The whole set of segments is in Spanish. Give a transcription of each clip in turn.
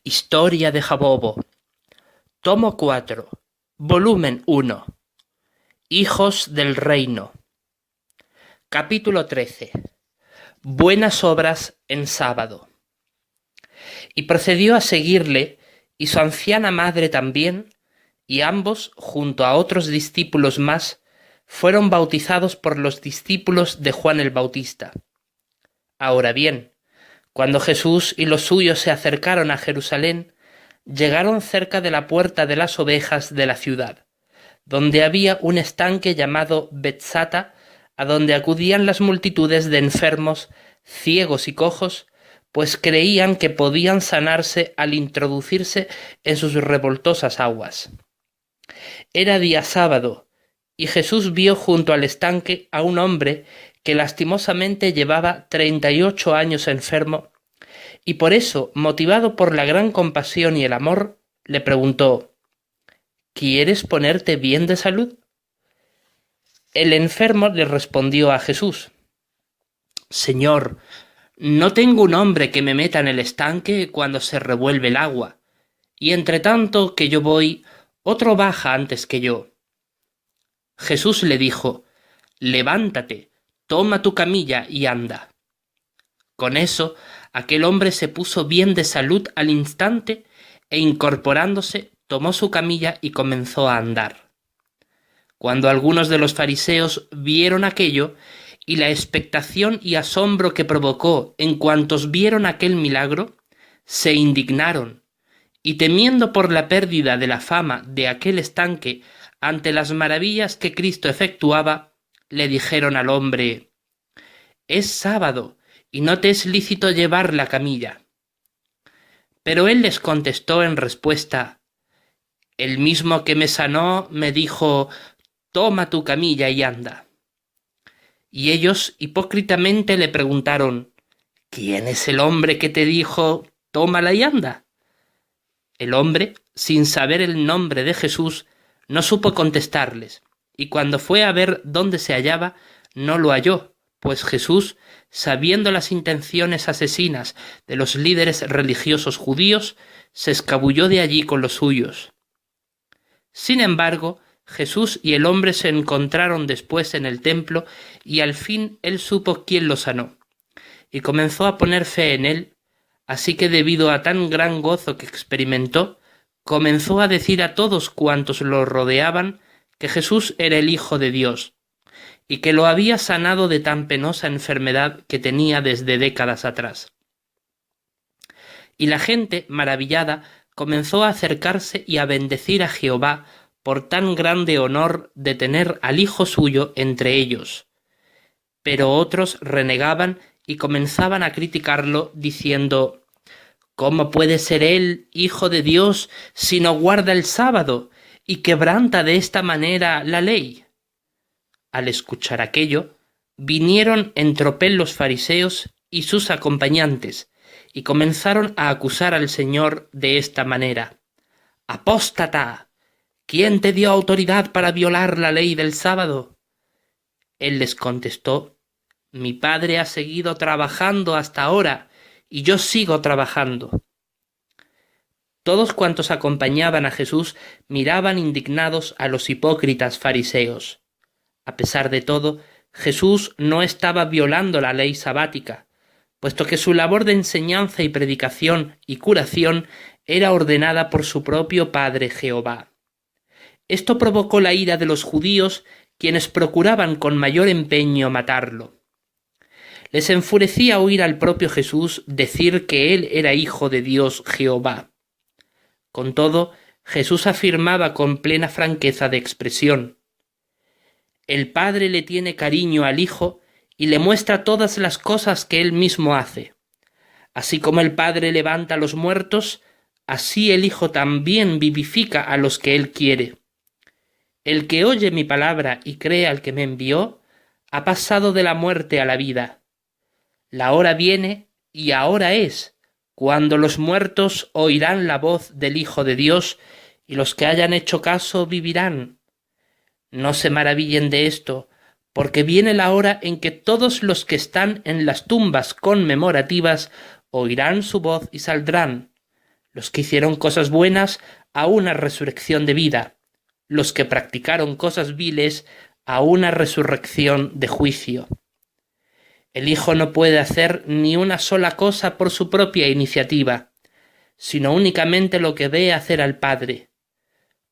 Historia de Jabobo. Tomo 4. Volumen 1. Hijos del Reino. Capítulo 13. Buenas obras en sábado. Y procedió a seguirle, y su anciana madre también, y ambos, junto a otros discípulos más, fueron bautizados por los discípulos de Juan el Bautista. Ahora bien, cuando Jesús y los suyos se acercaron a Jerusalén, llegaron cerca de la puerta de las ovejas de la ciudad, donde había un estanque llamado Betzata, a donde acudían las multitudes de enfermos, ciegos y cojos, pues creían que podían sanarse al introducirse en sus revoltosas aguas. Era día sábado, y Jesús vio junto al estanque a un hombre que lastimosamente llevaba 38 años enfermo, y por eso, motivado por la gran compasión y el amor, le preguntó: ¿Quieres ponerte bien de salud? El enfermo le respondió a Jesús: Señor, no tengo un hombre que me meta en el estanque cuando se revuelve el agua, y entre tanto que yo voy, otro baja antes que yo. Jesús le dijo: Levántate, toma tu camilla y anda. Con eso, aquel hombre se puso bien de salud al instante e incorporándose, tomó su camilla y comenzó a andar. Cuando algunos de los fariseos vieron aquello y la expectación y asombro que provocó en cuantos vieron aquel milagro, se indignaron y, temiendo por la pérdida de la fama de aquel estanque ante las maravillas que Cristo efectuaba, le dijeron al hombre: «Es sábado, y no te es lícito llevar la camilla». Pero él les contestó en respuesta: «El mismo que me sanó me dijo: toma tu camilla y anda». Y ellos hipócritamente le preguntaron: «¿Quién es el hombre que te dijo: tómala y anda?». El hombre, sin saber el nombre de Jesús, no supo contestarles, y cuando fue a ver dónde se hallaba, no lo halló, pues Jesús, sabiendo las intenciones asesinas de los líderes religiosos judíos, se escabulló de allí con los suyos. Sin embargo, Jesús y el hombre se encontraron después en el templo, y al fin él supo quién lo sanó, y comenzó a poner fe en él. Así que, debido a tan gran gozo que experimentó, comenzó a decir a todos cuantos lo rodeaban que Jesús era el Hijo de Dios, y que lo había sanado de tan penosa enfermedad que tenía desde décadas atrás. Y la gente, maravillada, comenzó a acercarse y a bendecir a Jehová por tan grande honor de tener al Hijo suyo entre ellos. Pero otros renegaban y comenzaban a criticarlo, diciendo: «¿Cómo puede ser él Hijo de Dios si no guarda el sábado y quebranta de esta manera la ley?». Al escuchar aquello, vinieron en tropel los fariseos y sus acompañantes, y comenzaron a acusar al Señor de esta manera: «¡Apóstata! ¿Quién te dio autoridad para violar la ley del sábado?». Él les contestó: «Mi Padre ha seguido trabajando hasta ahora, y yo sigo trabajando». Todos cuantos acompañaban a Jesús miraban indignados a los hipócritas fariseos. A pesar de todo, Jesús no estaba violando la ley sabática, puesto que su labor de enseñanza y predicación y curación era ordenada por su propio Padre Jehová. Esto provocó la ira de los judíos, quienes procuraban con mayor empeño matarlo. Les enfurecía oír al propio Jesús decir que él era Hijo de Dios Jehová. Con todo, Jesús afirmaba con plena franqueza de expresión: «El Padre le tiene cariño al Hijo y le muestra todas las cosas que él mismo hace. Así como el Padre levanta a los muertos, así el Hijo también vivifica a los que él quiere. El que oye mi palabra y cree al que me envió, ha pasado de la muerte a la vida. La hora viene, y ahora es, cuando los muertos oirán la voz del Hijo de Dios, y los que hayan hecho caso vivirán. No se maravillen de esto, porque viene la hora en que todos los que están en las tumbas conmemorativas oirán su voz y saldrán. Los que hicieron cosas buenas a una resurrección de vida, los que practicaron cosas viles a una resurrección de juicio. El Hijo no puede hacer ni una sola cosa por su propia iniciativa, sino únicamente lo que ve hacer al Padre,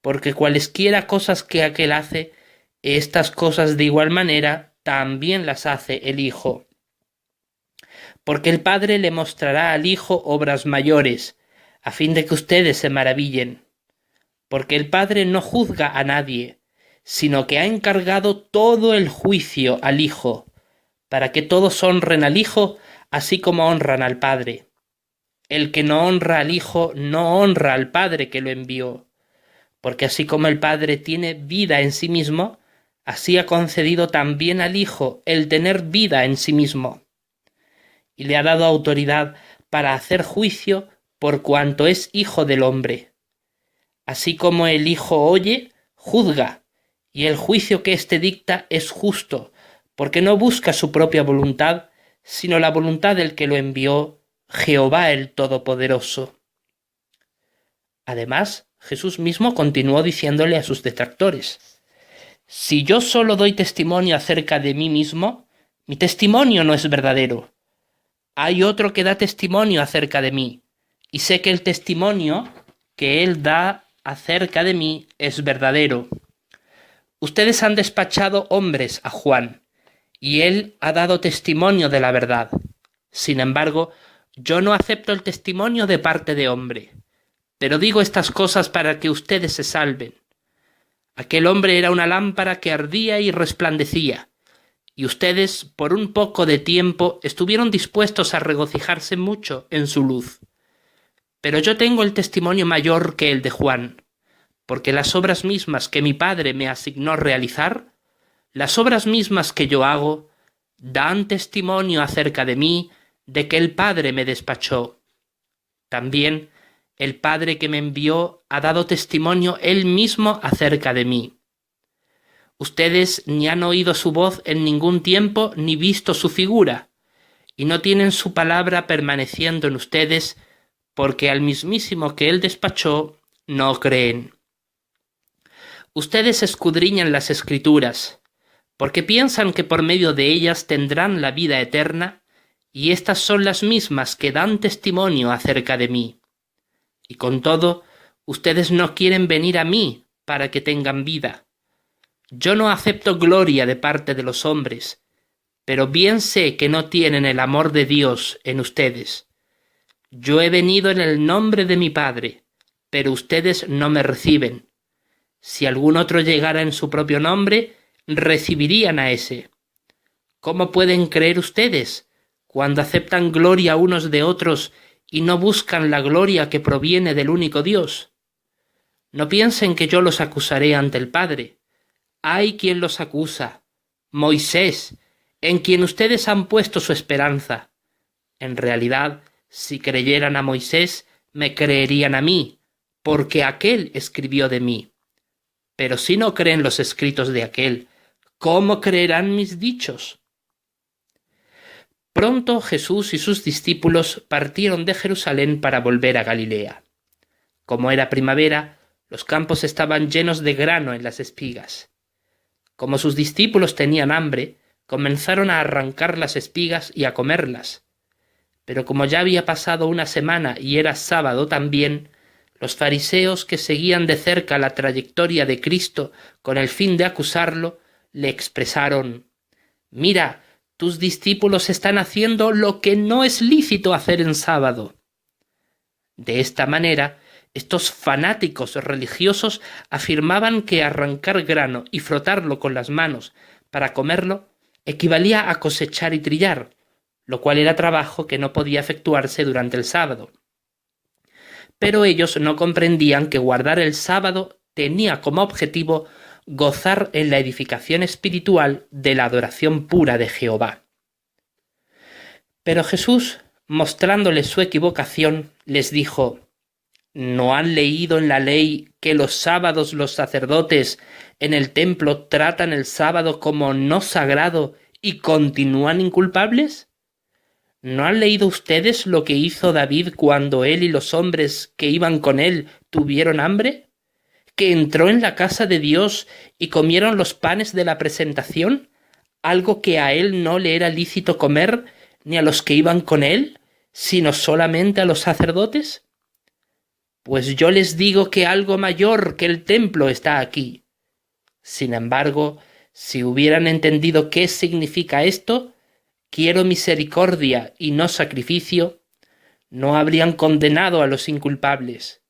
porque cualesquiera cosas que aquel hace, estas cosas de igual manera también las hace el Hijo. Porque el Padre le mostrará al Hijo obras mayores, a fin de que ustedes se maravillen. Porque el Padre no juzga a nadie, sino que ha encargado todo el juicio al Hijo, para que todos honren al Hijo así como honran al Padre. El que no honra al Hijo no honra al Padre que lo envió, porque así como el Padre tiene vida en sí mismo, así ha concedido también al Hijo el tener vida en sí mismo. Y le ha dado autoridad para hacer juicio por cuanto es Hijo del hombre. Así como el Hijo oye, juzga, y el juicio que éste dicta es justo, porque no busca su propia voluntad, sino la voluntad del que lo envió, Jehová el Todopoderoso. Además, Jesús mismo continuó diciéndole a sus detractores: si yo solo doy testimonio acerca de mí mismo, mi testimonio no es verdadero. Hay otro que da testimonio acerca de mí, y sé que el testimonio que él da acerca de mí es verdadero. Ustedes han despachado hombres a Juan, y él ha dado testimonio de la verdad. Sin embargo, yo no acepto el testimonio de parte de hombre, pero digo estas cosas para que ustedes se salven. Aquel hombre era una lámpara que ardía y resplandecía, y ustedes por un poco de tiempo estuvieron dispuestos a regocijarse mucho en su luz. Pero yo tengo el testimonio mayor que el de Juan, porque las obras mismas que mi Padre me asignó realizar, las obras mismas que yo hago, dan testimonio acerca de mí, de que el Padre me despachó. También el Padre que me envió ha dado testimonio él mismo acerca de mí. Ustedes ni han oído su voz en ningún tiempo ni visto su figura, y no tienen su palabra permaneciendo en ustedes, porque al mismísimo que él despachó no creen. Ustedes escudriñan las Escrituras, porque piensan que por medio de ellas tendrán la vida eterna, y estas son las mismas que dan testimonio acerca de mí. Y con todo, ustedes no quieren venir a mí para que tengan vida. Yo no acepto gloria de parte de los hombres, pero bien sé que no tienen el amor de Dios en ustedes. Yo he venido en el nombre de mi Padre, pero ustedes no me reciben. Si algún otro llegara en su propio nombre, recibirían a ese. ¿Cómo pueden creer ustedes cuando aceptan gloria unos de otros y no buscan la gloria que proviene del único Dios? No piensen que yo los acusaré ante el Padre. Hay quien los acusa, Moisés, en quien ustedes han puesto su esperanza. En realidad, si creyeran a Moisés, me creerían a mí, porque aquél escribió de mí. Pero si no creen los escritos de aquél, ¿cómo creerán mis dichos? Pronto Jesús y sus discípulos partieron de Jerusalén para volver a Galilea. Como era primavera, los campos estaban llenos de grano en las espigas. Como sus discípulos tenían hambre, comenzaron a arrancar las espigas y a comerlas. Pero como ya había pasado una semana y era sábado también, los fariseos que seguían de cerca la trayectoria de Cristo con el fin de acusarlo, le expresaron: «Mira, tus discípulos están haciendo lo que no es lícito hacer en sábado». De esta manera, estos fanáticos religiosos afirmaban que arrancar grano y frotarlo con las manos para comerlo equivalía a cosechar y trillar, lo cual era trabajo que no podía efectuarse durante el sábado. Pero ellos no comprendían que guardar el sábado tenía como objetivo gozar en la edificación espiritual de la adoración pura de Jehová. Pero Jesús, mostrándoles su equivocación, les dijo: ¿No han leído en la ley que los sábados los sacerdotes en el templo tratan el sábado como no sagrado y continúan inculpables? ¿No han leído ustedes lo que hizo David cuando él y los hombres que iban con él tuvieron hambre? ¿Que entró en la casa de Dios y comieron los panes de la presentación, algo que a él no le era lícito comer, ni a los que iban con él, sino solamente a los sacerdotes? Pues yo les digo que algo mayor que el templo está aquí. Sin embargo, si hubieran entendido qué significa esto, quiero misericordia y no sacrificio, no habrían condenado a los inculpables,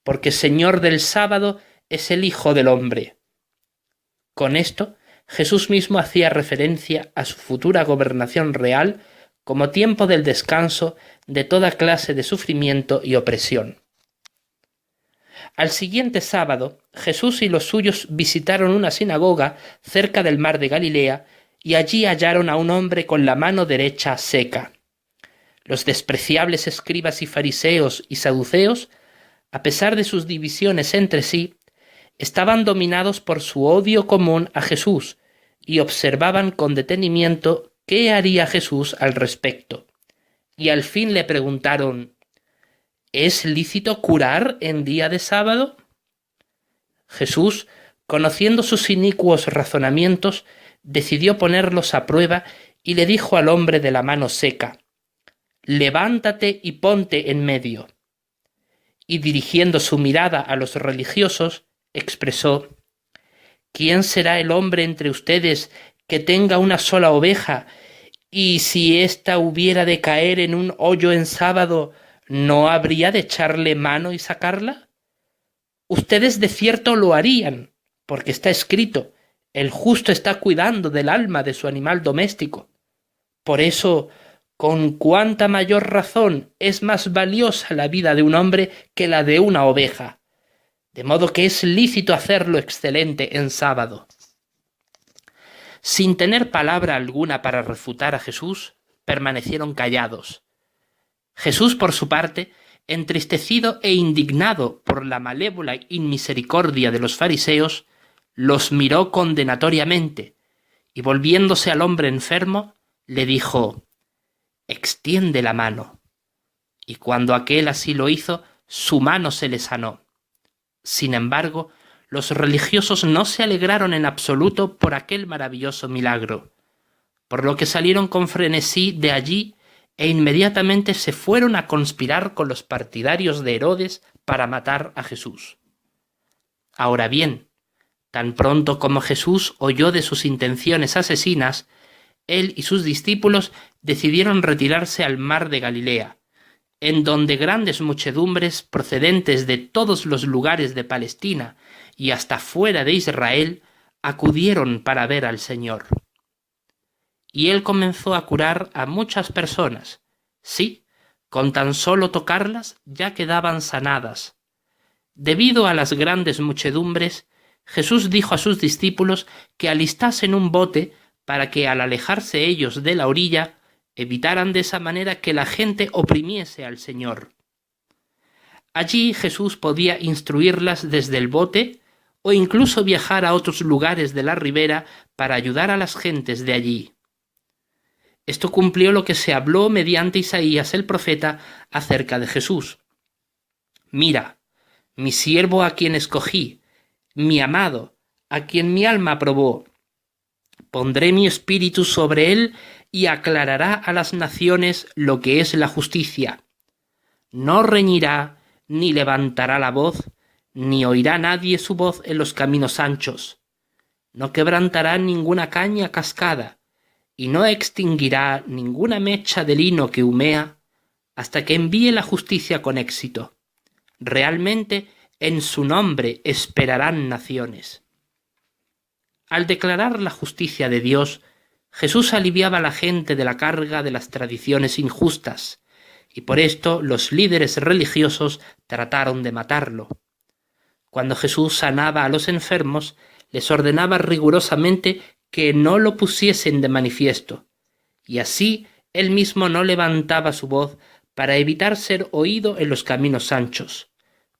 porque Señor del sábado es el Hijo del Hombre. Con esto, Jesús mismo hacía referencia a su futura gobernación real como tiempo del descanso de toda clase de sufrimiento y opresión. Al siguiente sábado, Jesús y los suyos visitaron una sinagoga cerca del mar de Galilea y allí hallaron a un hombre con la mano derecha seca. Los despreciables escribas y fariseos y saduceos, a pesar de sus divisiones entre sí, estaban dominados por su odio común a Jesús y observaban con detenimiento qué haría Jesús al respecto. Y al fin le preguntaron: ¿es lícito curar en día de sábado? Jesús, conociendo sus inicuos razonamientos, decidió ponerlos a prueba y le dijo al hombre de la mano seca: «Levántate y ponte en medio». Y dirigiendo su mirada a los religiosos, expresó: «¿Quién será el hombre entre ustedes que tenga una sola oveja, y si ésta hubiera de caer en un hoyo en sábado, ¿no habría de echarle mano y sacarla? Ustedes de cierto lo harían, porque está escrito: el justo está cuidando del alma de su animal doméstico. Por eso, con cuánta mayor razón es más valiosa la vida de un hombre que la de una oveja. De modo que es lícito hacerlo excelente en sábado». Sin tener palabra alguna para refutar a Jesús, permanecieron callados. Jesús, por su parte, entristecido e indignado por la malévola inmisericordia de los fariseos, los miró condenatoriamente y, volviéndose al hombre enfermo, le dijo: «Extiende la mano». Y cuando aquél así lo hizo, su mano se le sanó. Sin embargo, los religiosos no se alegraron en absoluto por aquel maravilloso milagro, por lo que salieron con frenesí de allí e inmediatamente se fueron a conspirar con los partidarios de Herodes para matar a Jesús. Ahora bien, tan pronto como Jesús oyó de sus intenciones asesinas, él y sus discípulos decidieron retirarse al mar de Galilea, en donde grandes muchedumbres procedentes de todos los lugares de Palestina y hasta fuera de Israel acudieron para ver al Señor. Y él comenzó a curar a muchas personas. Sí, con tan solo tocarlas ya quedaban sanadas. Debido a las grandes muchedumbres, Jesús dijo a sus discípulos que alistasen un bote para que, al alejarse ellos de la orilla, evitaran de esa manera que la gente oprimiese al Señor. Allí Jesús podía instruirlas desde el bote o incluso viajar a otros lugares de la ribera para ayudar a las gentes de allí. Esto cumplió lo que se habló mediante Isaías el profeta acerca de Jesús. «Mira, mi siervo a quien escogí, mi amado, a quien mi alma aprobó. Pondré mi espíritu sobre él y aclarará a las naciones lo que es la justicia. No reñirá ni levantará la voz, ni oirá nadie su voz en los caminos anchos. No quebrantará ninguna caña cascada, y no extinguirá ninguna mecha de lino que humea, hasta que envíe la justicia con éxito. Realmente en su nombre esperarán naciones». Al declarar la justicia de Dios, Jesús aliviaba a la gente de la carga de las tradiciones injustas, y por esto los líderes religiosos trataron de matarlo. Cuando Jesús sanaba a los enfermos, les ordenaba rigurosamente que no lo pusiesen de manifiesto, y así él mismo no levantaba su voz para evitar ser oído en los caminos anchos,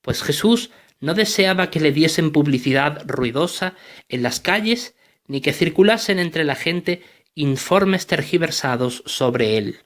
pues Jesús no deseaba que le diesen publicidad ruidosa en las calles ni que circulasen entre la gente informes tergiversados sobre él.